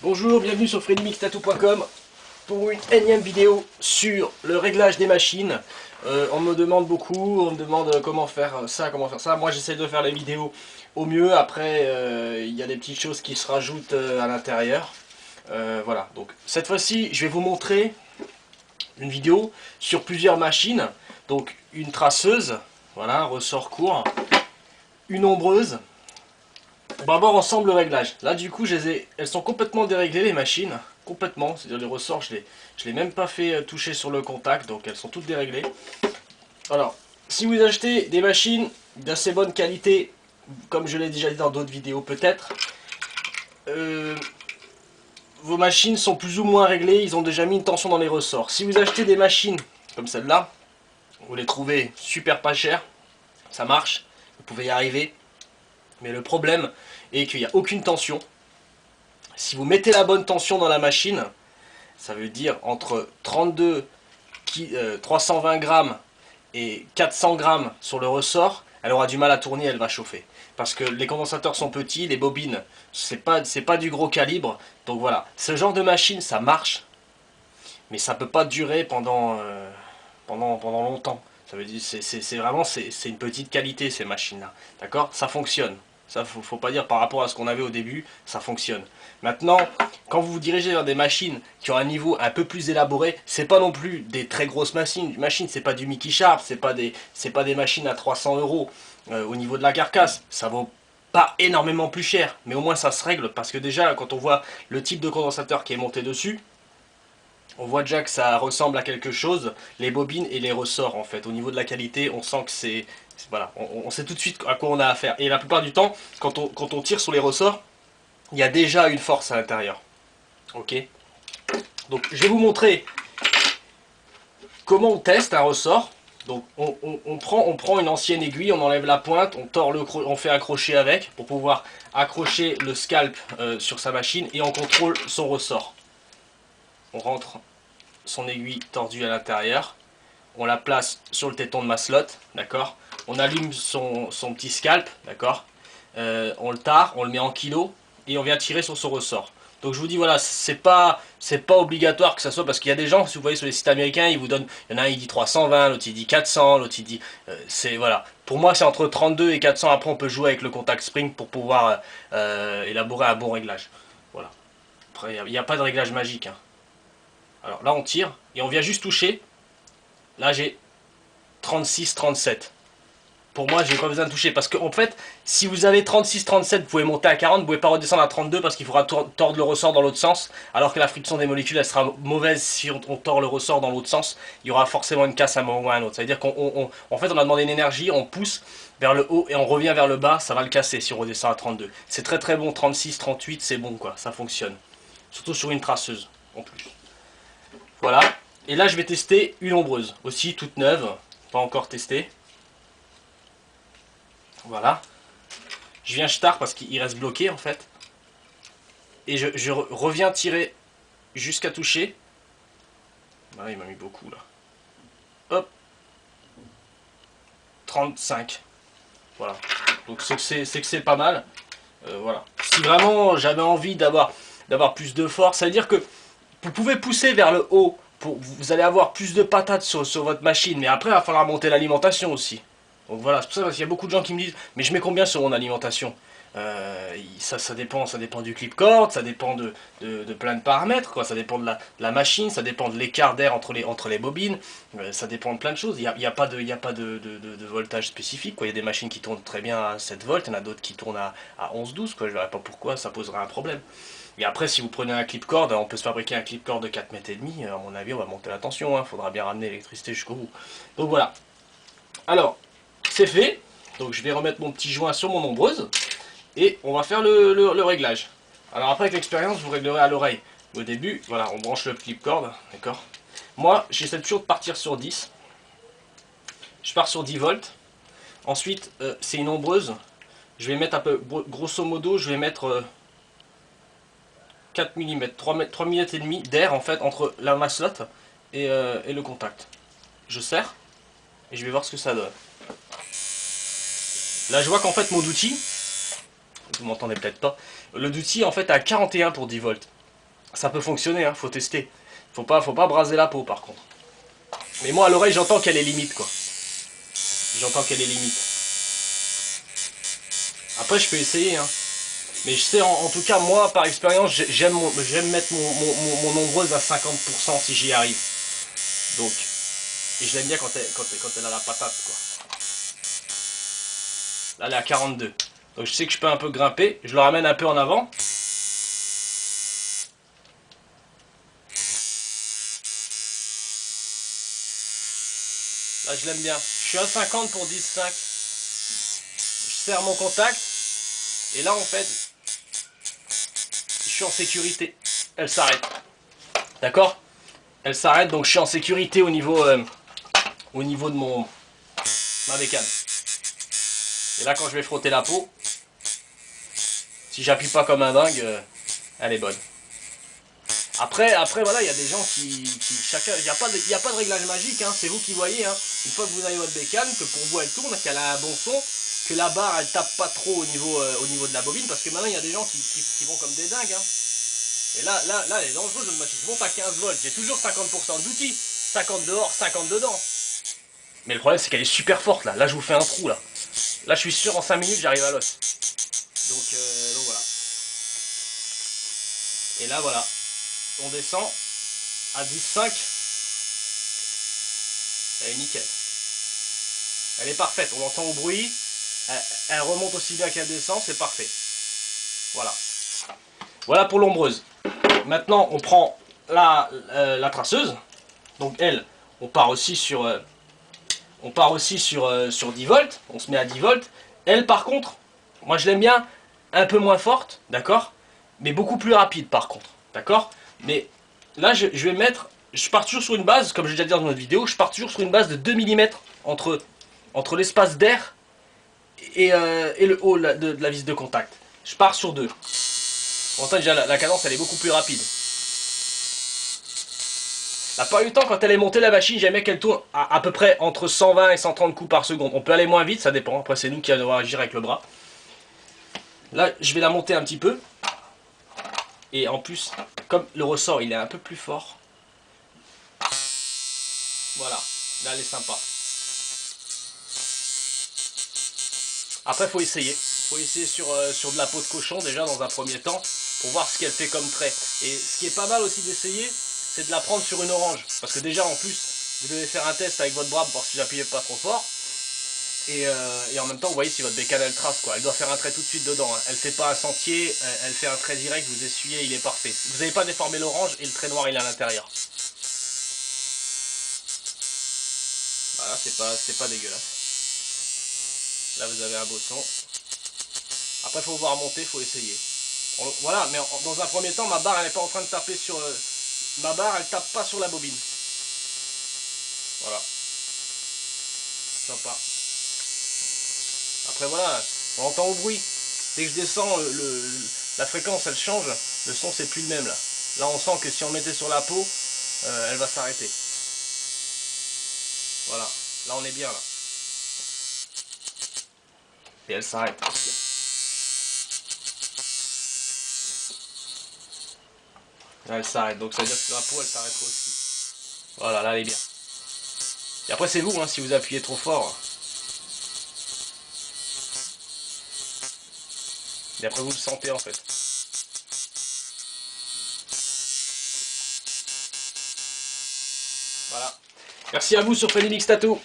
Bonjour, bienvenue sur freddymixtattoo.com pour une énième vidéo sur le réglage des machines. On me demande beaucoup, on me demande comment faire ça, comment faire ça. Moi j'essaie de faire les vidéos au mieux, après il y a des petites choses qui se rajoutent à l'intérieur. Voilà, donc cette fois-ci je vais vous montrer une vidéo sur plusieurs machines. Donc une traceuse, voilà, un ressort court, une ombreuse. On va voir ensemble le réglage. Là du coup elles sont complètement déréglées les machines. Complètement, c'est-à-dire les ressorts je l'ai même pas fait toucher sur le contact, donc elles sont toutes déréglées. Alors, si vous achetez des machines d'assez bonne qualité, comme je l'ai déjà dit dans d'autres vidéos peut-être, vos machines sont plus ou moins réglées, ils ont déjà mis une tension dans les ressorts. Si vous achetez des machines comme celle-là, vous les trouvez super pas chères, ça marche, vous pouvez y arriver. Mais le problème est qu'il n'y a aucune tension. Si vous mettez la bonne tension dans la machine, ça veut dire entre 320 grammes et 400 grammes sur le ressort, elle aura du mal à tourner, elle va chauffer. Parce que les condensateurs sont petits, les bobines, c'est pas du gros calibre. Donc voilà, ce genre de machine, ça marche, mais ça peut pas durer pendant longtemps. Ça veut dire, c'est une petite qualité ces machines-là. D'accord? Ça fonctionne. Ça, faut pas dire par rapport à ce qu'on avait au début, ça fonctionne. Maintenant, quand vous vous dirigez vers des machines qui ont un niveau un peu plus élaboré, c'est pas non plus des très grosses machines. C'est pas du Mickey Sharp, c'est pas des machines à 300 € au niveau de la carcasse. Ça vaut pas énormément plus cher, mais au moins ça se règle parce que déjà, quand on voit le type de condensateur qui est monté dessus, on voit déjà que ça ressemble à quelque chose, les bobines et les ressorts en fait. Au niveau de la qualité, on sent que c'est... Voilà, on sait tout de suite à quoi on a affaire. Et la plupart du temps, quand on tire sur les ressorts, il y a déjà une force à l'intérieur. Ok. Donc je vais vous montrer comment on teste un ressort. Donc on prend une ancienne aiguille, on enlève la pointe, on fait un crochet avec pour pouvoir accrocher le scalp sur sa machine et on contrôle son ressort. On rentre son aiguille tordue à l'intérieur, on la place sur le téton de ma slot, d'accord. On allume son petit scalp, d'accord. On le tare, on le met en kilo et on vient tirer sur son ressort. Donc je vous dis voilà, c'est pas obligatoire que ça soit, parce qu'il y a des gens, si vous voyez sur les sites américains, ils vous donnent, il y en a un il dit 320, l'autre il dit 400, l'autre il dit, c'est voilà. Pour moi c'est entre 32 et 400, après on peut jouer avec le contact spring pour pouvoir élaborer un bon réglage. Voilà. Après il n'y a pas de réglage magique, hein. Alors là on tire et on vient juste toucher. Là j'ai 36-37. Pour moi j'ai pas besoin de toucher parce que en fait si vous avez 36-37 vous pouvez monter à 40, vous pouvez pas redescendre à 32 parce qu'il faudra tordre le ressort dans l'autre sens, alors que la friction des molécules elle sera mauvaise si on tord le ressort dans l'autre sens. Il y aura forcément une casse à un moment ou à un autre. Ça veut dire qu'en fait on a demandé une énergie, on pousse vers le haut et on revient vers le bas, ça va le casser si on redescend à 32. C'est très très bon, 36-38 c'est bon quoi, ça fonctionne. Surtout sur une traceuse en plus. Voilà, et là je vais tester une ombreuse, aussi toute neuve, pas encore testée. Voilà, je viens tard parce qu'il reste bloqué en fait. Et je reviens tirer jusqu'à toucher. Ah, il m'a mis beaucoup là. Hop, 35. Voilà, donc c'est que c'est pas mal. Voilà, si vraiment j'avais envie d'avoir plus de force, ça veut dire que vous pouvez pousser vers le haut, vous allez avoir plus de patates sur votre machine, mais après il va falloir monter l'alimentation aussi. Donc voilà, c'est pour ça qu'il y a beaucoup de gens qui me disent « Mais je mets combien sur mon alimentation ?» Ça dépend du clip cord, ça dépend de plein de paramètres, quoi. Ça dépend de la machine, ça dépend de l'écart d'air entre les bobines, ça dépend de plein de choses. Il n'y a pas de voltage spécifique, quoi. Il y a des machines qui tournent très bien à 7 volts, il y en a d'autres qui tournent à 11-12, quoi. Je ne verrais pas pourquoi ça poserait un problème. Et après, si vous prenez un clip cord, on peut se fabriquer un clip cord de 4 mètres et demi, à mon avis on va monter la tension, hein. Faudra bien ramener l'électricité jusqu'au bout. Donc voilà. Alors, c'est fait, donc je vais remettre mon petit joint sur mon ombreuse, et on va faire le réglage. Alors après avec l'expérience, vous réglerez à l'oreille. Au début, voilà, on branche le clip cord, d'accord. Moi, j'essaie toujours de partir sur 10. Je pars sur 10 volts. Ensuite, c'est une ombreuse. Je vais mettre un peu, grosso modo, je vais mettre 4 mm, 3 mm et demi d'air en fait entre ma slot et le contact. Je serre et je vais voir ce que ça donne. Là je vois qu'en fait mon outil, vous m'entendez peut-être pas, le outil en fait a 41 pour 10 volts. Ça peut fonctionner, hein, faut tester. Faut pas braser la peau par contre. Mais moi à l'oreille j'entends qu'elle est limite quoi. J'entends qu'elle est limite. Après je peux essayer hein. Mais je sais en tout cas moi par expérience j'aime mettre mon ombreuse à 50% si j'y arrive. Donc, et je l'aime bien quand elle a la patate quoi. Là elle est à 42. Donc je sais que je peux un peu grimper. Je le ramène un peu en avant. Là je l'aime bien. Je suis à 50 pour 10,5. Je serre mon contact. Et là en fait, je suis en sécurité. Elle s'arrête. D'accord? Elle s'arrête donc je suis en sécurité au niveau de ma bécane. Et là quand je vais frotter la peau, si j'appuie pas comme un dingue, elle est bonne. Après voilà, il y a des gens chacun, il n'y a pas de réglage magique, hein, c'est vous qui voyez, hein. Une fois que vous avez votre bécane, que pour vous elle tourne, qu'elle a un bon son, que la barre elle tape pas trop au niveau de la bobine, parce que maintenant il y a des gens qui vont comme des dingues, hein. Et là elle est dangereuse notre machine. Je monte à 15 volts, j'ai toujours 50% d'outils, 50 dehors, 50 dedans. Mais le problème c'est qu'elle est super forte là, je vous fais un trou là. Là je suis sûr en 5 minutes j'arrive à l'os. Donc voilà. Et là voilà, on descend à 10,5. Elle est nickel. Elle est parfaite, on entend au bruit. Elle remonte aussi bien qu'elle descend, c'est parfait. Voilà. Voilà pour l'ombreuse. Maintenant on prend la traceuse. Donc elle, on part aussi sur 10 volts. On se met à 10 volts. Elle par contre, moi je l'aime bien un peu moins forte, d'accord, mais beaucoup plus rapide par contre, d'accord. Mais là je vais mettre, je pars toujours sur une base, comme j'ai déjà dit dans notre vidéo, je pars toujours sur une base de 2 mm entre l'espace d'air et le haut de la vis de contact. Je pars sur 2. On entend déjà la cadence elle est beaucoup plus rapide. La plupart du temps, quand elle est montée la machine, j'aimais qu'elle tourne à peu près entre 120 et 130 coups par seconde. On peut aller moins vite, ça dépend. Après, c'est nous qui allons agir avec le bras. Là, je vais la monter un petit peu. Et en plus, comme le ressort, il est un peu plus fort. Voilà, là, elle est sympa. Après, faut essayer. Faut essayer sur de la peau de cochon, déjà, dans un premier temps, pour voir ce qu'elle fait comme trait. Et ce qui est pas mal aussi d'essayer, c'est de la prendre sur une orange. Parce que déjà, en plus, vous devez faire un test avec votre bras pour voir si j'appuyais pas trop fort. Et en même temps, vous voyez si votre bécane elle trace quoi. Elle doit faire un trait tout de suite dedans. Hein. Elle fait pas un sentier, elle fait un trait direct, vous essuyez, il est parfait. Vous n'avez pas déformé l'orange et le trait noir il est à l'intérieur. Voilà, c'est pas dégueulasse. Là vous avez un beau son. Après faut voir monter, faut essayer. Voilà, mais dans un premier temps, ma barre elle n'est pas en train de taper sur. Ma barre elle tape pas sur la bobine. Voilà. Sympa. Après voilà, on entend au bruit. Dès que je descends, la fréquence elle change, le son c'est plus le même là. Là on sent que si on le mettait sur la peau, elle va s'arrêter. Voilà, là on est bien là. Et elle s'arrête. Là elle s'arrête, donc ça veut dire que sur la peau elle s'arrêtera aussi. Voilà, là elle est bien. Et après c'est vous, hein, si vous appuyez trop fort. Et après vous le sentez en fait. Voilà. Merci à vous sur Fenimix Tattoo.